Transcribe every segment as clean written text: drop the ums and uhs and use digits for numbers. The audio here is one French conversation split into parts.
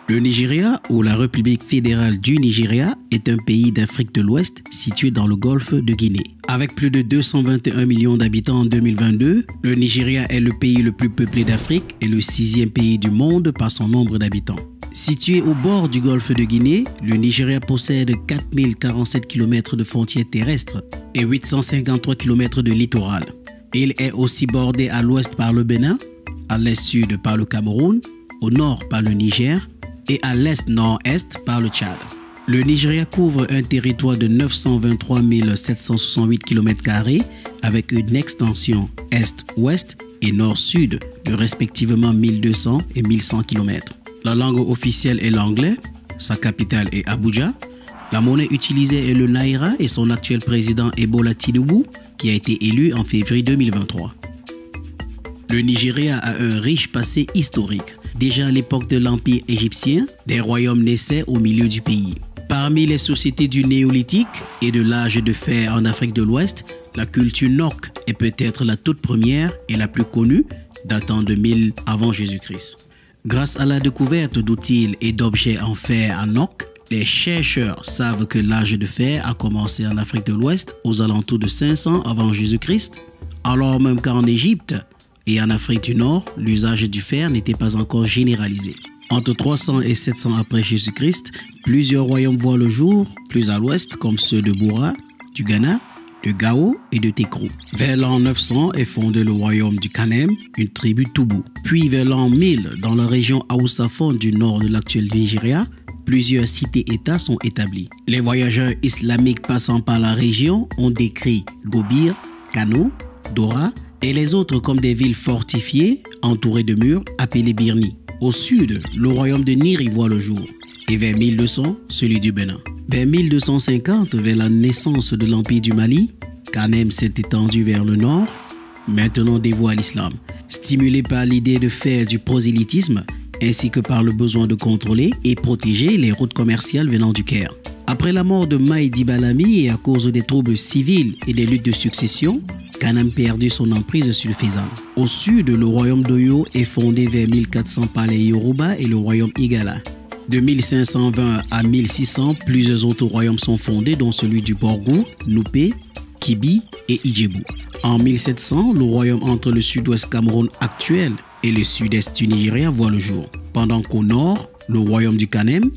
Le Nigeria, ou la République fédérale du Nigeria, est un pays d'Afrique de l'Ouest situé dans le golfe de Guinée. Avec plus de 221 millions d'habitants en 2022, le Nigeria est le pays le plus peuplé d'Afrique et le 6e pays du monde par son nombre d'habitants. Situé au bord du golfe de Guinée, le Nigeria possède 4047 km de frontières terrestres et 853 km de littoral. Il est aussi bordé à l'ouest par le Bénin, à l'est-sud par le Cameroun, au nord par le Niger et à l'est-nord-est par le Tchad. Le Nigeria couvre un territoire de 923 768 km² avec une extension est-ouest et nord-sud de respectivement 1200 et 1100 km. La langue officielle est l'anglais, sa capitale est Abuja. La monnaie utilisée est le Naira et son actuel président est Bola Tinubu, qui a été élu en février 2023. Le Nigeria a un riche passé historique. Déjà à l'époque de l'Empire égyptien, des royaumes naissaient au milieu du pays. Parmi les sociétés du néolithique et de l'âge de fer en Afrique de l'Ouest, la culture Nok est peut-être la toute première et la plus connue, datant de 1000 avant Jésus-Christ. Grâce à la découverte d'outils et d'objets en fer à Nok, les chercheurs savent que l'âge de fer a commencé en Afrique de l'Ouest aux alentours de 500 avant Jésus-Christ, alors même qu'en Égypte et en Afrique du Nord, l'usage du fer n'était pas encore généralisé. Entre 300 et 700 après Jésus-Christ, plusieurs royaumes voient le jour, plus à l'ouest comme ceux de Boura, du Ghana, de Gao et de Tekrou. Vers l'an 900 est fondé le royaume du Kanem, une tribu Toubou. Puis vers l'an 1000, dans la région Haoussafon du nord de l'actuel Nigeria, plusieurs cités-États sont établies. Les voyageurs islamiques passant par la région ont décrit Gobir, Kano, Dora et les autres comme des villes fortifiées entourées de murs appelées Birni. Au sud, le royaume de Niri voit le jour et vers 1200, celui du Bénin. Vers 1250, vers la naissance de l'Empire du Mali, Kanem s'est étendu vers le nord, maintenant dévoué à l'islam. Stimulé par l'idée de faire du prosélytisme, ainsi que par le besoin de contrôler et protéger les routes commerciales venant du Caire. Après la mort de Maïdi Balami et à cause des troubles civils et des luttes de succession, Kanem perdit son emprise sur le Fezzan. Au sud, le royaume d'Oyo est fondé vers 1400 par les Yoruba et le royaume Igala. De 1520 à 1600, plusieurs autres royaumes sont fondés, dont celui du Borgou, Nupe, Kibi et Idjibou. En 1700, le royaume entre le sud-ouest Cameroun actuel et le sud-est du Nigeria voit le jour, pendant qu'au nord, le royaume du Kanem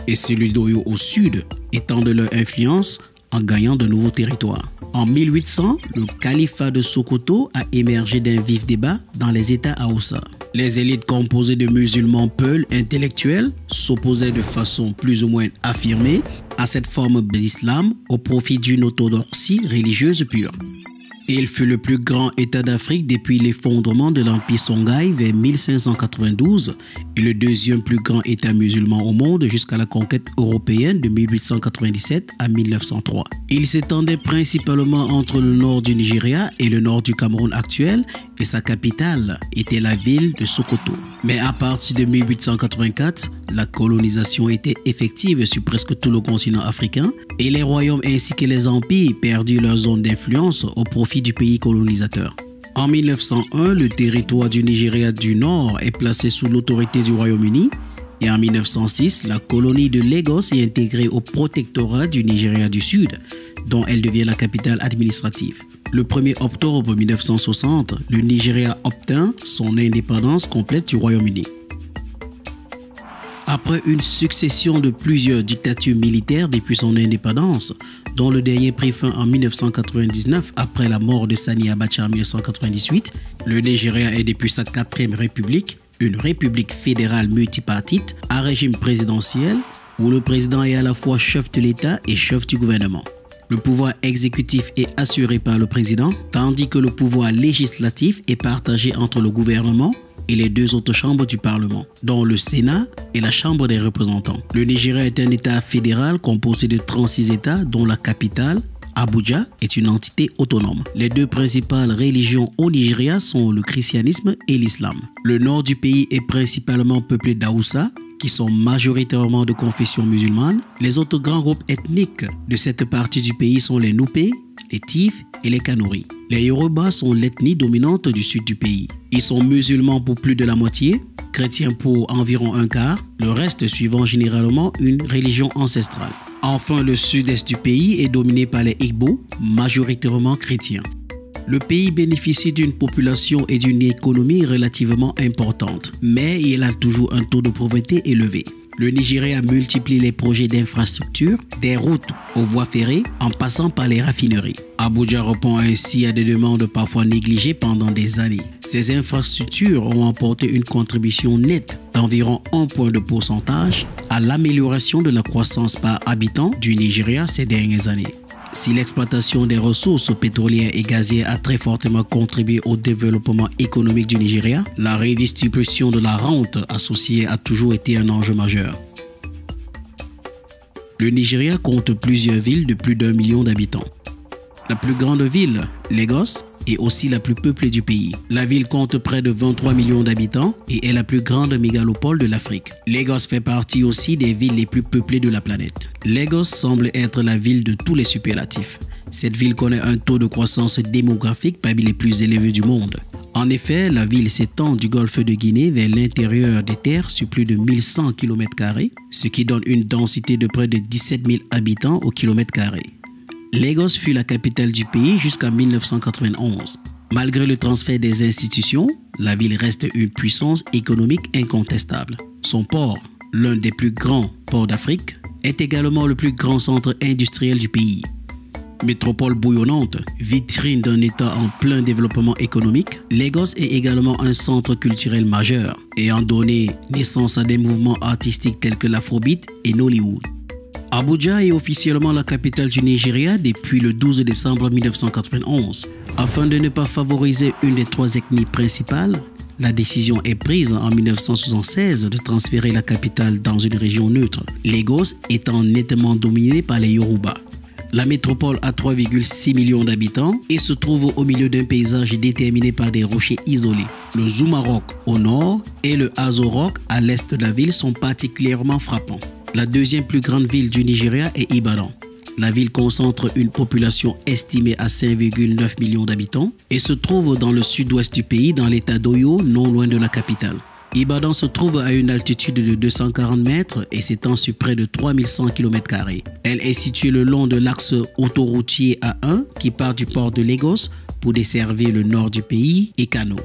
et celui d'Oyo au sud étendent leur influence en gagnant de nouveaux territoires. En 1800, le califat de Sokoto a émergé d'un vif débat dans les États Haoussa. Les élites composées de musulmans peuls intellectuels s'opposaient de façon plus ou moins affirmée à cette forme d'islam au profit d'une orthodoxie religieuse pure. Il fut le plus grand État d'Afrique depuis l'effondrement de l'Empire Songhai vers 1592 et le deuxième plus grand État musulman au monde jusqu'à la conquête européenne de 1897 à 1903. Il s'étendait principalement entre le nord du Nigeria et le nord du Cameroun actuel et sa capitale était la ville de Sokoto. Mais à partir de 1884, la colonisation était effective sur presque tout le continent africain et les royaumes ainsi que les empires perdurent leur zone d'influence au profit du pays colonisateur. En 1901, le territoire du Nigeria du Nord est placé sous l'autorité du Royaume-Uni et en 1906, la colonie de Lagos est intégrée au protectorat du Nigeria du Sud, dont elle devient la capitale administrative. Le 1er octobre 1960, le Nigeria obtint son indépendance complète du Royaume-Uni. Après une succession de plusieurs dictatures militaires depuis son indépendance, dont le dernier prit fin en 1999 après la mort de Sani Abacha en 1998, le Nigeria est depuis sa 4e république, une république fédérale multipartite à régime présidentiel où le président est à la fois chef de l'État et chef du gouvernement. Le pouvoir exécutif est assuré par le président, tandis que le pouvoir législatif est partagé entre le gouvernement et les deux autres chambres du Parlement, dont le Sénat et la Chambre des représentants. Le Nigeria est un État fédéral composé de 36 États, dont la capitale, Abuja, est une entité autonome. Les deux principales religions au Nigeria sont le christianisme et l'islam. Le nord du pays est principalement peuplé d'Haoussa, qui sont majoritairement de confession musulmane. Les autres grands groupes ethniques de cette partie du pays sont les Nupe, les Tiv et les Kanuri. Les Yoruba sont l'ethnie dominante du sud du pays. Ils sont musulmans pour plus de la moitié, chrétiens pour environ un quart, le reste suivant généralement une religion ancestrale. Enfin, le sud-est du pays est dominé par les Igbo, majoritairement chrétiens. Le pays bénéficie d'une population et d'une économie relativement importante, mais il a toujours un taux de pauvreté élevé. Le Nigeria multiplie les projets d'infrastructure, des routes aux voies ferrées, en passant par les raffineries. Abuja répond ainsi à des demandes parfois négligées pendant des années. Ces infrastructures ont apporté une contribution nette d'environ 1 point de pourcentage à l'amélioration de la croissance par habitant du Nigeria ces dernières années. Si l'exploitation des ressources pétrolières et gazières a très fortement contribué au développement économique du Nigeria, la redistribution de la rente associée a toujours été un enjeu majeur. Le Nigeria compte plusieurs villes de plus d'1 million d'habitants. La plus grande ville, Lagos, est aussi la plus peuplée du pays. La ville compte près de 23 millions d'habitants et est la plus grande mégalopole de l'Afrique. Lagos fait partie aussi des villes les plus peuplées de la planète. Lagos semble être la ville de tous les superlatifs. Cette ville connaît un taux de croissance démographique parmi les plus élevés du monde. En effet, la ville s'étend du golfe de Guinée vers l'intérieur des terres sur plus de 1100 km², ce qui donne une densité de près de 17 000 habitants au kilomètre carré. Lagos fut la capitale du pays jusqu'en 1991. Malgré le transfert des institutions, la ville reste une puissance économique incontestable. Son port, l'un des plus grands ports d'Afrique, est également le plus grand centre industriel du pays. Métropole bouillonnante, vitrine d'un État en plein développement économique, Lagos est également un centre culturel majeur, ayant donné naissance à des mouvements artistiques tels que l'Afrobeat et Nollywood. Abuja est officiellement la capitale du Nigeria depuis le 12 décembre 1991. Afin de ne pas favoriser une des 3 ethnies principales, la décision est prise en 1976 de transférer la capitale dans une région neutre, Lagos étant nettement dominée par les Yoruba. La métropole a 3,6 millions d'habitants et se trouve au milieu d'un paysage déterminé par des rochers isolés. Le Zuma Rock au nord et le Aso Rock à l'est de la ville sont particulièrement frappants. La deuxième plus grande ville du Nigeria est Ibadan. La ville concentre une population estimée à 5,9 millions d'habitants et se trouve dans le sud-ouest du pays, dans l'état d'Oyo, non loin de la capitale. Ibadan se trouve à une altitude de 240 mètres et s'étend sur près de 3100 km². Elle est située le long de l'axe autoroutier A1 qui part du port de Lagos pour desservir le nord du pays et Kano.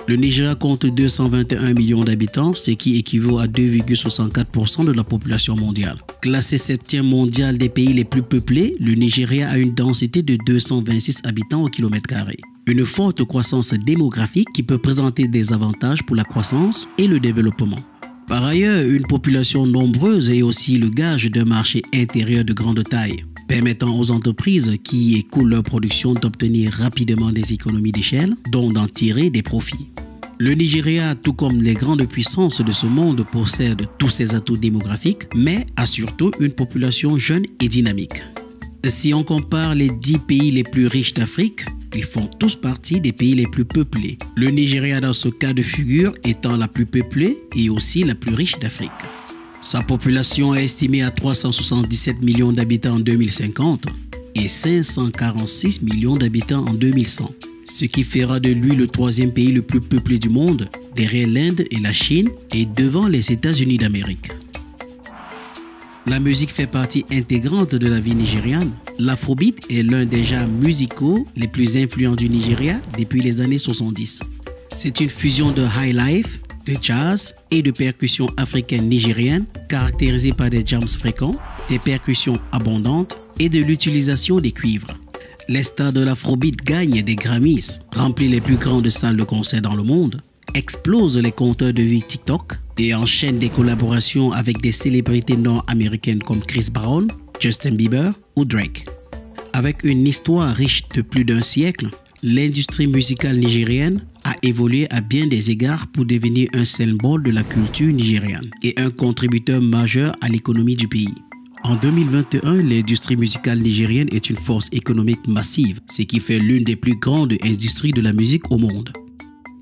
Le Nigeria compte 221 millions d'habitants, ce qui équivaut à 2,64% de la population mondiale. Classé 7e mondial des pays les plus peuplés, le Nigeria a une densité de 226 habitants au kilomètre carré. Une forte croissance démographique qui peut présenter des avantages pour la croissance et le développement. Par ailleurs, une population nombreuse est aussi le gage d'un marché intérieur de grande taille, permettant aux entreprises qui écoulent leur production d'obtenir rapidement des économies d'échelle, dont d'en tirer des profits. Le Nigeria, tout comme les grandes puissances de ce monde, possède tous ses atouts démographiques, mais a surtout une population jeune et dynamique. Si on compare les 10 pays les plus riches d'Afrique, ils font tous partie des pays les plus peuplés. Le Nigeria, dans ce cas de figure, étant la plus peuplée et aussi la plus riche d'Afrique. Sa population est estimée à 377 millions d'habitants en 2050 et 546 millions d'habitants en 2100, ce qui fera de lui le 3e pays le plus peuplé du monde, derrière l'Inde et la Chine et devant les États-Unis d'Amérique. La musique fait partie intégrante de la vie nigériane. L'Afrobeat est l'un des genres musicaux les plus influents du Nigeria depuis les années 70. C'est une fusion de high life, de jazz et de percussions africaines nigériennes caractérisées par des jams fréquents, des percussions abondantes et de l'utilisation des cuivres. Les stars de l'Afrobeat gagnent des Grammys, remplissent les plus grandes salles de concert dans le monde, explosent les compteurs de vues TikTok et enchaînent des collaborations avec des célébrités nord-américaines comme Chris Brown, Justin Bieber ou Drake. Avec une histoire riche de plus d'1 siècle, l'industrie musicale nigérienne a évolué à bien des égards pour devenir un symbole de la culture nigériane et un contributeur majeur à l'économie du pays. En 2021, l'industrie musicale nigérienne est une force économique massive, ce qui fait l'une des plus grandes industries de la musique au monde.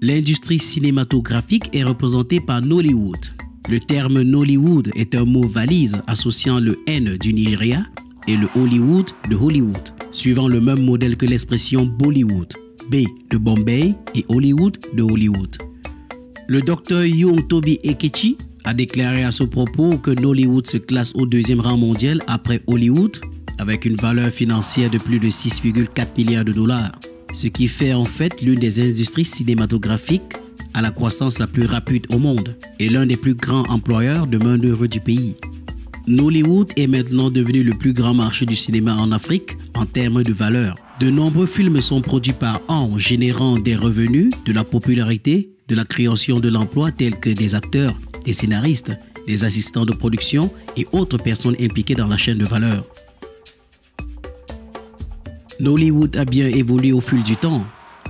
L'industrie cinématographique est représentée par Nollywood. Le terme Nollywood est un mot valise associant le N du Nigeria et le Hollywood de Hollywood, suivant le même modèle que l'expression Bollywood. B de Bombay et Hollywood de Hollywood. Le docteur Young Toby Ekechi a déclaré à ce propos que Nollywood se classe au deuxième rang mondial après Hollywood avec une valeur financière de plus de 6,4 milliards de dollars, ce qui fait en fait l'une des industries cinématographiques à la croissance la plus rapide au monde et l'un des plus grands employeurs de main-d'œuvre du pays. Nollywood est maintenant devenu le plus grand marché du cinéma en Afrique en termes de valeur. De nombreux films sont produits par an, générant des revenus, de la popularité, de la création de l'emploi tels que des acteurs, des scénaristes, des assistants de production et autres personnes impliquées dans la chaîne de valeur. Nollywood a bien évolué au fil du temps.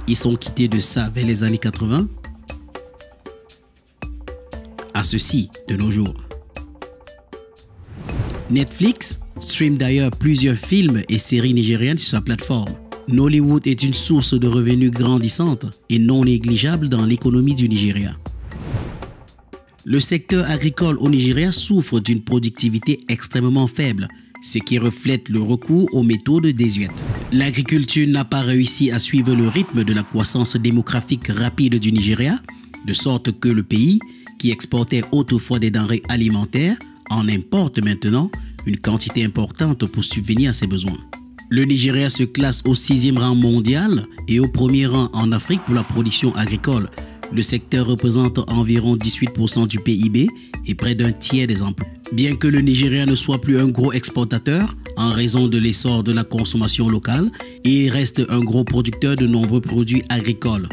Ils sont quittés de ça vers les années 80 à ceci de nos jours. Netflix stream d'ailleurs plusieurs films et séries nigériennes sur sa plateforme. Nollywood est une source de revenus grandissante et non négligeable dans l'économie du Nigeria. Le secteur agricole au Nigeria souffre d'une productivité extrêmement faible, ce qui reflète le recours aux méthodes désuètes. L'agriculture n'a pas réussi à suivre le rythme de la croissance démographique rapide du Nigeria, de sorte que le pays, qui exportait autrefois des denrées alimentaires, en importe maintenant une quantité importante pour subvenir à ses besoins. Le Nigeria se classe au 6e rang mondial et au 1er rang en Afrique pour la production agricole. Le secteur représente environ 18% du PIB et près d'un tiers des emplois. Bien que le Nigeria ne soit plus un gros exportateur en raison de l'essor de la consommation locale, il reste un gros producteur de nombreux produits agricoles.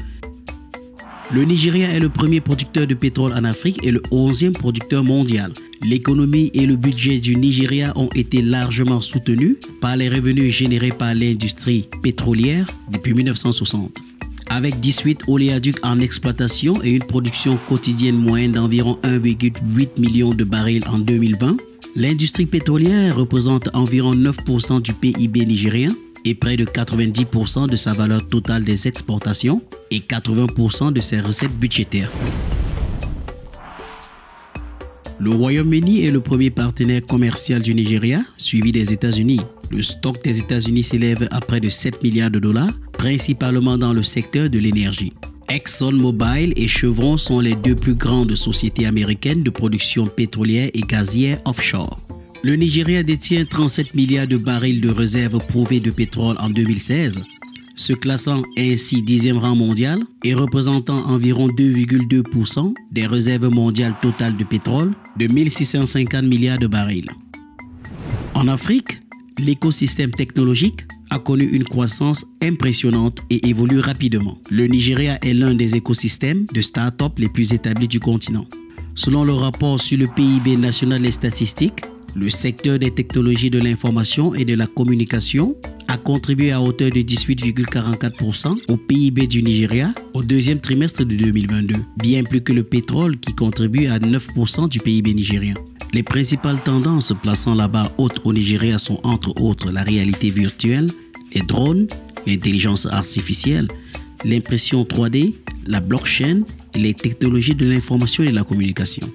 Le Nigeria est le premier producteur de pétrole en Afrique et le 11e producteur mondial. L'économie et le budget du Nigeria ont été largement soutenus par les revenus générés par l'industrie pétrolière depuis 1960. Avec 18 oléoducs en exploitation et une production quotidienne moyenne d'environ 1,8 million de barils en 2020, l'industrie pétrolière représente environ 9% du PIB nigérien et près de 90% de sa valeur totale des exportations et 80% de ses recettes budgétaires. Le Royaume-Uni est le premier partenaire commercial du Nigeria, suivi des États-Unis. Le stock des États-Unis s'élève à près de 7 milliards de dollars, principalement dans le secteur de l'énergie. ExxonMobil et Chevron sont les deux plus grandes sociétés américaines de production pétrolière et gazière offshore. Le Nigeria détient 37 milliards de barils de réserves prouvées de pétrole en 2016, se classant ainsi 10e rang mondial et représentant environ 2,2% des réserves mondiales totales de pétrole de 1650 milliards de barils. En Afrique, l'écosystème technologique a connu une croissance impressionnante et évolue rapidement. Le Nigeria est l'un des écosystèmes de start-up les plus établis du continent. Selon le rapport sur le PIB national et statistique, le secteur des technologies de l'information et de la communication a contribué à hauteur de 18,44% au PIB du Nigeria au deuxième trimestre de 2022, bien plus que le pétrole qui contribue à 9% du PIB nigérien. Les principales tendances plaçant la barre haute au Nigeria sont entre autres la réalité virtuelle, les drones, l'intelligence artificielle, l'impression 3D, la blockchain et les technologies de l'information et de la communication.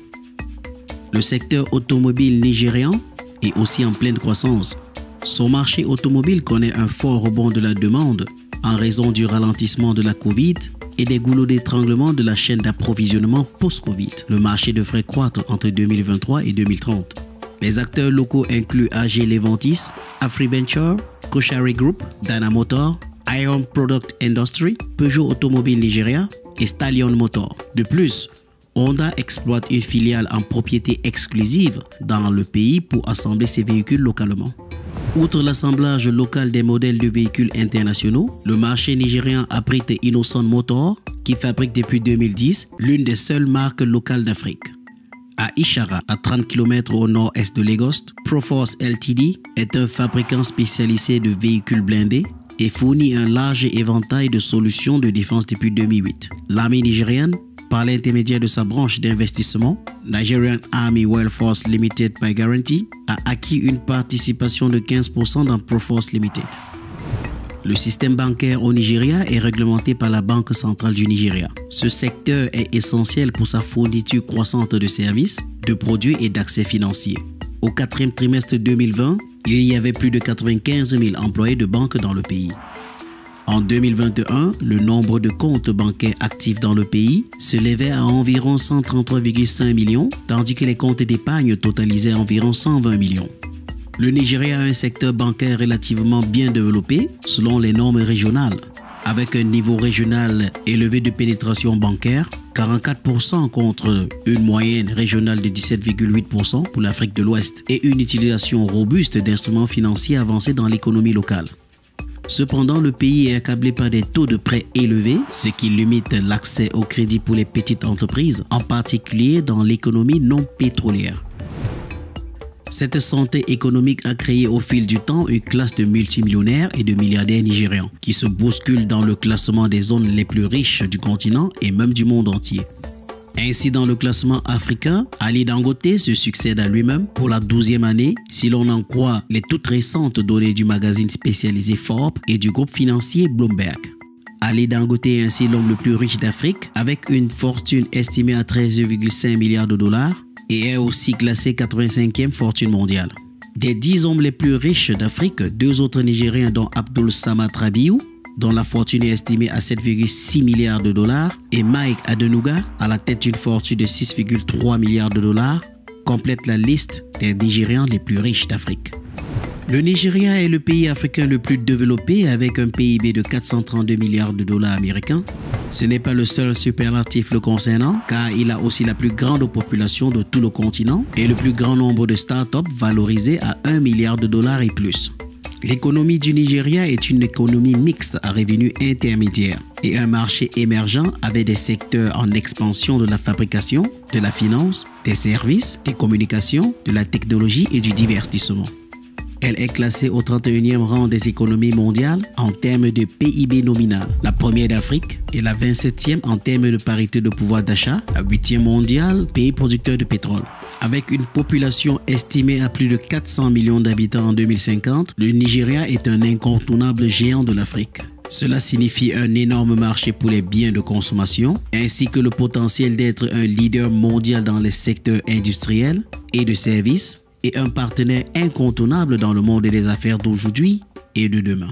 Le secteur automobile nigérian est aussi en pleine croissance. Son marché automobile connaît un fort rebond de la demande en raison du ralentissement de la Covid et des goulots d'étranglement de la chaîne d'approvisionnement post-Covid. Le marché devrait croître entre 2023 et 2030. Les acteurs locaux incluent AG Leventis, AfriVenture, Koshari Group, Dana Motor, Iron Product Industry, Peugeot Automobile Nigeria et Stallion Motor. De plus, Honda exploite une filiale en propriété exclusive dans le pays pour assembler ses véhicules localement. Outre l'assemblage local des modèles de véhicules internationaux, le marché nigérian abrite Innocent Motor, qui fabrique depuis 2010 l'une des seules marques locales d'Afrique. À Ishara, à 30 km au nord-est de Lagos, Proforce Ltd est un fabricant spécialisé de véhicules blindés et fournit un large éventail de solutions de défense depuis 2008. L'armée nigériane, par l'intermédiaire de sa branche d'investissement, Nigerian Army Welfare Limited by Guarantee, a acquis une participation de 15% dans Proforce Limited. Le système bancaire au Nigeria est réglementé par la Banque centrale du Nigeria. Ce secteur est essentiel pour sa fourniture croissante de services, de produits et d'accès financiers. Au 4e trimestre 2020, il y avait plus de 95 000 employés de banque dans le pays. En 2021, le nombre de comptes bancaires actifs dans le pays s'élevait à environ 133,5 millions, tandis que les comptes d'épargne totalisaient environ 120 millions. Le Nigeria a un secteur bancaire relativement bien développé selon les normes régionales, avec un niveau régional élevé de pénétration bancaire, 44% contre une moyenne régionale de 17,8% pour l'Afrique de l'Ouest, et une utilisation robuste d'instruments financiers avancés dans l'économie locale. Cependant, le pays est accablé par des taux de prêt élevés, ce qui limite l'accès au crédit pour les petites entreprises, en particulier dans l'économie non pétrolière. Cette santé économique a créé au fil du temps une classe de multimillionnaires et de milliardaires nigérians qui se bousculent dans le classement des zones les plus riches du continent et même du monde entier. Ainsi, dans le classement africain, Ali Dangote se succède à lui-même pour la 12e année, si l'on en croit les toutes récentes données du magazine spécialisé Forbes et du groupe financier Bloomberg. Ali Dangote est ainsi l'homme le plus riche d'Afrique, avec une fortune estimée à 13,5 milliards de dollars et est aussi classé 85e fortune mondiale. Des 10 hommes les plus riches d'Afrique, 2 autres Nigériens dont Abdul Samad Rabiou, dont la fortune est estimée à 7,6 milliards de dollars, et Mike Adenuga, à la tête d'une fortune de 6,3 milliards de dollars, complètent la liste des Nigérians les plus riches d'Afrique. Le Nigeria est le pays africain le plus développé avec un PIB de 432 milliards de dollars américains. Ce n'est pas le seul superlatif le concernant, car il a aussi la plus grande population de tout le continent et le plus grand nombre de startups valorisées à 1 milliard de dollars et plus. L'économie du Nigeria est une économie mixte à revenus intermédiaires et un marché émergent avec des secteurs en expansion de la fabrication, de la finance, des services, des communications, de la technologie et du divertissement. Elle est classée au 31e rang des économies mondiales en termes de PIB nominal, la première d'Afrique et la 27e en termes de parité de pouvoir d'achat, la 8e mondiale, pays producteur de pétrole. Avec une population estimée à plus de 400 millions d'habitants en 2050, le Nigeria est un incontournable géant de l'Afrique. Cela signifie un énorme marché pour les biens de consommation, ainsi que le potentiel d'être un leader mondial dans les secteurs industriels et de services, et un partenaire incontournable dans le monde des affaires d'aujourd'hui et de demain.